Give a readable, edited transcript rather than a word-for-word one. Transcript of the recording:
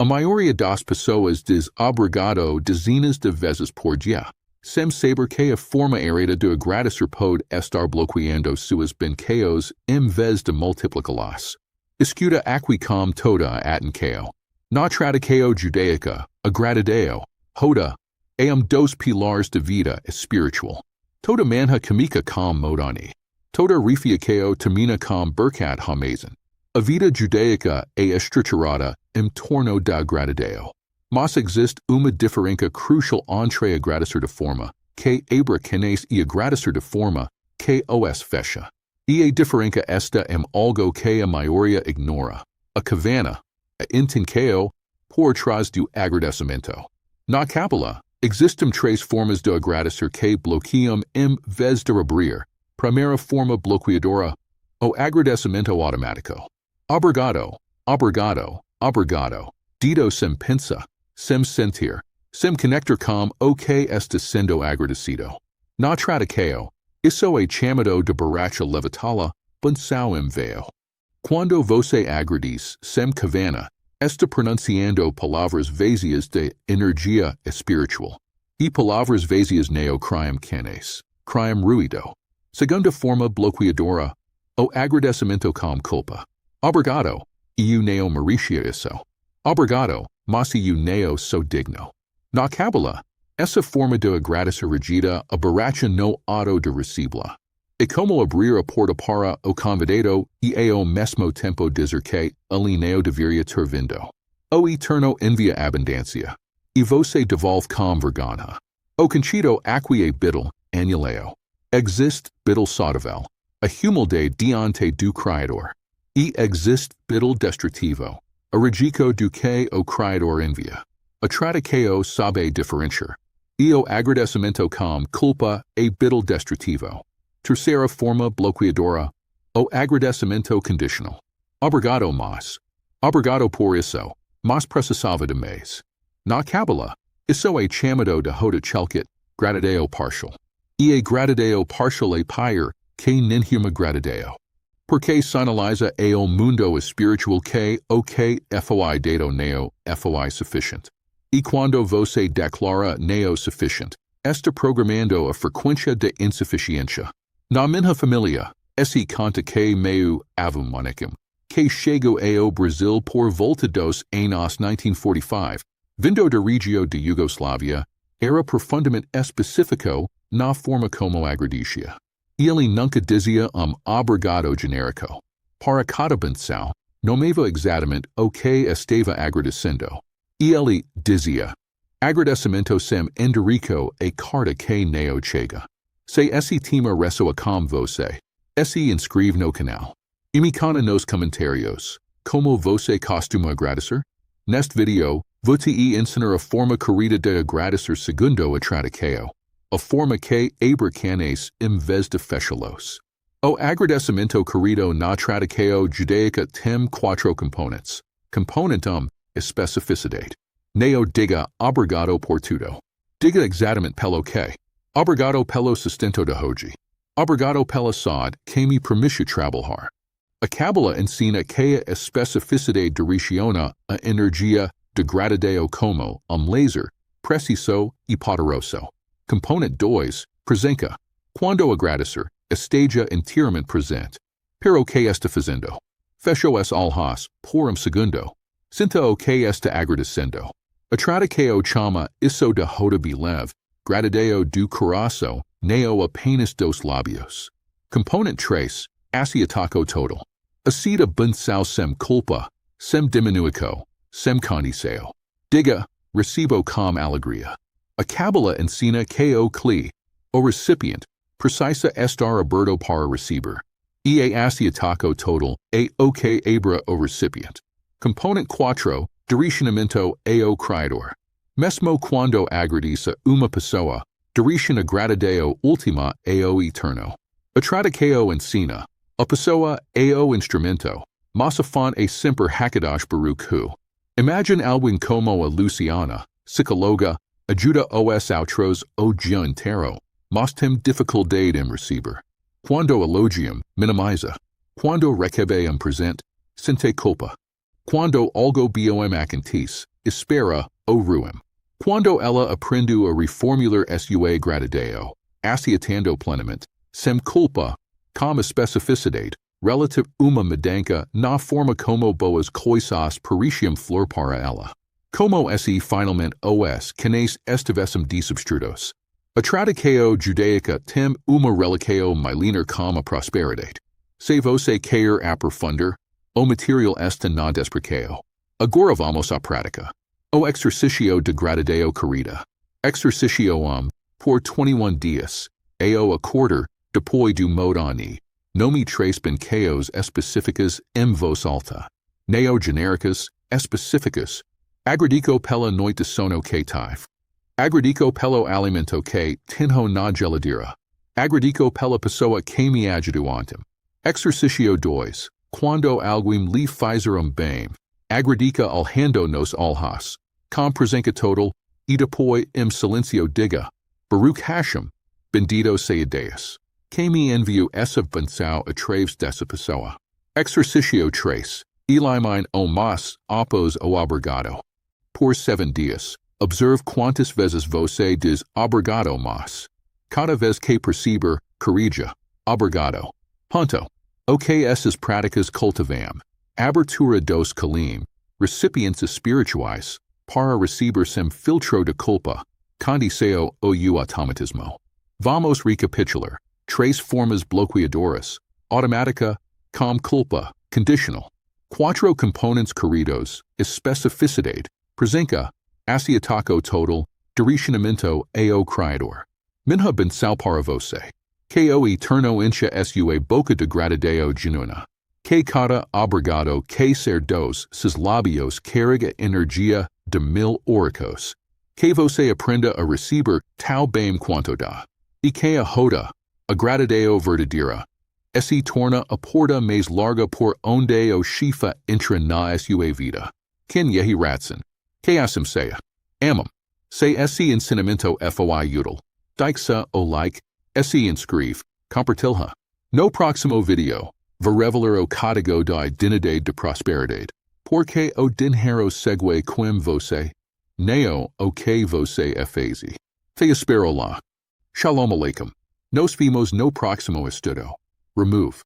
A maioria das pessoas diz obrigado dezenas de vezes por dia. Sem saber que a forma errada de agradecer pode estar bloqueando suas bênçãos em vez de multiplicá-las. Escuta aqui com toda a atenção. Na tradição judaica, agradeceu, roda, é dos pilares da vida espiritual. Toda manha comica com modani. Toda refeição termina com berkat hamazan. A vida judaica é estruturada em torno da gratidão. Mas existe uma diferença crucial entre agradecer de forma que abra canes e agradecer de forma que os fecha. E a diferença está em algo que a maioria ignora. A cavana, a intenção, por trás do agradecimento. Na Kabbalah, existem três formas de agradecer que bloqueiam em vez de abrir. Primeira forma bloqueadora, o agradecimento automático. Obrigado, obrigado, obrigado. Dito sem pensar, sem sentir, sem conectar com o que está sendo agradecido. Na tradição, isso é chamado de baracha levitada, bênção em veo. Quando você agradece sem kavana, está pronunciando palavras vazias de energia espiritual. E palavras vazias não criam canes, criam ruído. Segunda forma bloqueadora, o agradecimento com culpa. Obrigado, eu não merecia isso. Obrigado, mas eu não sou digno. Na Kabbalah, essa forma de agradecer regida a baracha no auto de recebê-la. É como abrir a porta para o convidado e ao mesmo tempo dizer que ele não deveria ter vindo. O Eterno envia abundância, e você devolve com vergonha. O conceito aqui é biddle, anuleo. Existe biddle saudável, a humildade diante do Criador. E existe biddle destrutivo, a regico do que o Criador envia. A tradição sabe diferenciar. E o agradecimento com culpa é biddle destrutivo. Terceira forma bloqueadora, o agradecimento condicional. Obrigado, mas. Obrigado por isso, mas precisava de mais. Na Kabbalah, isso é chamado de roda chelkit, gratidão parcial. E a gratidão parcial é pior que nenhuma gratidão. Porque sinaliza ao mundo espiritual que o que foi dado não foi suficiente. E quando você declara não suficiente, está programando a frequência de insuficiência. Na minha família, esse conta que meu avô manequim, que chegou ao Brasil por volta dos anos 1945, vindo da região de Yugoslávia, era profundamente específico na forma como agradecia. Ele nunca dizia obrigado genérico. Para cada bênção, nomeava exatamente o que estava agradecendo. E ele dizia, agradecimento sem enderico a carta que não chega. Se esse tema ressoa com você, se inscreve no canal. E me conta nos comentários, como você costuma agradecer? Neste vídeo, vou te ensinar a forma correta de agradecer segundo a tradição. A forma que abre canes em vez de fechá-los. O agradecimento corrido na tradição judaica tem quatro componentes. Componente especificidade. Neo diga obrigado por tudo. Diga exatamente pelo que. Obrigado pelo sustento de hoje. Obrigado pela saúde que me permite trabalhar. A Kabbalah ensina que a especificidade direciona a energia de gratidão como laser, preciso e poderoso. Componente 2, presença. Quando agradecer, esteja inteiramente presente. Pero que está fazendo? Fecho as alhas por segundo. Sinta o que está agradecendo. A tradição chama isso de roda leve, gratidão do coração, não apenas dos lábios. Componente 3, asiataco total. A cita bênção sem culpa, sem diminuico, sem condição. Diga, recebo com alegria. A Kabbalah ensina que o cli, o recipiente, precisa estar aberto para receber. E a asiataco total é o que abre o recipiente. Componente 4, direcionamento ao Criador. Mesmo quando agradece uma pessoa, direciona gratidão última ao Eterno. A tradição ensina, a pessoa é o instrumento, mas a fonte é sempre Hakadosh Baruch Hu. Imagine alguém como a Luciana, psicóloga, ajuda os outros o dia inteiro, mas tem dificuldade em receber. Quando elogiam, minimiza. Quando recebe presente, sente culpa. Quando algo bom acontece, espera, o ruim. Quando ela aprendeu a reformular sua gratidão, aceitando plenamente, sem culpa, com especificidade, relative uma mudança na forma como boas coisas pareciam flor para ela. Como esse finalmente os canes estivessem desubstrudos. A tradição judaica tem uma reliquio milenar como a prosperidade. Se você quer aprofundar, o material está na descrição. Agora vamos à prática. O exercício de gratidão querida. Exercício por 21 dias. Eu acordar, depois do modani. Nome três bênçãos específicas em voz alta. Neo-genéricas, específicas. Agradiko pela noite de sono que tive. Agradiko pelo alimento que tenho na geladeira. Agradiko pela pessoa que me ajudou ontem. Exercício 2. Quando alguém lhe fizer bem, agradica alhando nos olhos. Com presença total, e depois em silêncio diga, Baruch Hashem, bendito seja Deus, que me enviou essa bênção através dessa pessoa. Exercício 3. Elimine o mas opos o obrigado. Por 7 dias, observe quantas vezes você diz obrigado mas. Cada vez que perceber, corrija, obrigado. Ponto. O que essas práticas cultivam. Abertura dos calim, recipientes espirituais, para receber sem filtro de culpa, condição ou automatismo. Vamos recapitular. 3 formas bloqueadoras, automática, com culpa, conditional. 4 componentes queridos, especificidade, presença, aceitaco total, direcionamento ao criador. Minha bênção para você. Que o eterno encha sua boca de gratidão genuína. Que cada obrigado que ser dos seus lábios carrega energia de 1000 oricos. Que você aprenda a receber tal bem quanto dá. E que a roda, a gratidão verdadeira, se torna a porta mais larga por onde o shifa entra na sua vida. Quem yehi ratson. Que assim seja. Amam. Se esse ensinamento foi útil. Daixa o like, se inscreve, compartilha. No próximo video, vou revelar o código da identidade de prosperidade. Porque o dinheiro segue com você. Neo o que você fez. Te espero lá. Shalom Aleichem. Nos vemos no próximo estudo. Remove.